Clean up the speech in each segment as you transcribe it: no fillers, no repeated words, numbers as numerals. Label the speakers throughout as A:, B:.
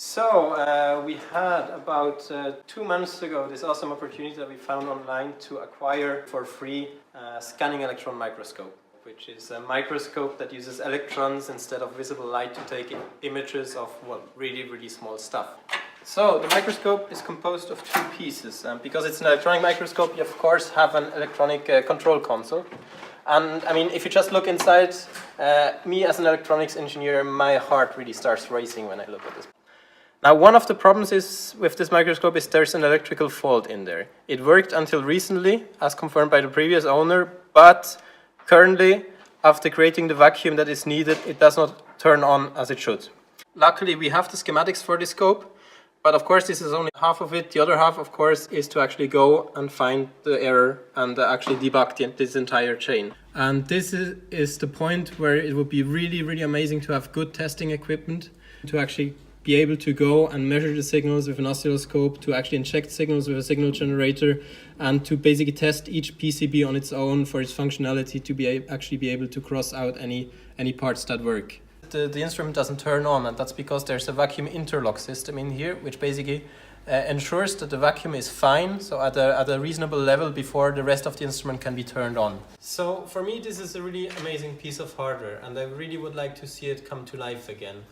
A: So we had about 2 months ago this awesome opportunity that we found online to acquire for free a scanning electron microscope, which is a microscope that uses electrons instead of visible light to take images of, well, really small stuff. So the microscope is composed of two pieces. Because it's an electronic microscope, you of course have an electronic control console. And I mean, if you just look inside, me as an electronics engineer, my heart really starts racing when I look at this. Now, one of the problems is with this microscope is there's an electrical fault in there. It worked until recently, as confirmed by the previous owner, but currently, after creating the vacuum that is needed, it does not turn on as it should. Luckily, we have the schematics for this scope, but of course this is only half of it. The other half, of course, is to actually go and find the error and actually debug this entire chain. And this is the point where it would be really amazing to have good testing equipment to actually be able to go and measure the signals with an oscilloscope, to actually inject signals with a signal generator, and to basically test each PCB on its own for its functionality to actually be able to cross out any parts that work. The instrument doesn't turn on, and that's because there's a vacuum interlock system in here, which basically ensures that the vacuum is fine, so at a reasonable level before the rest of the instrument can be turned on. So for me, this is a really amazing piece of hardware, and I really would like to see it come to life again.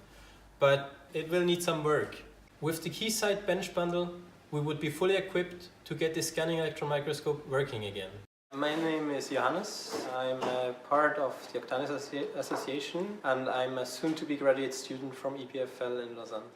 A: But it will need some work. With the Keysight bench bundle, we would be fully equipped to get the scanning electron microscope working again. My name is Johannes. I'm a part of the Octanis Association, and I'm a soon-to-be graduate student from EPFL in Lausanne.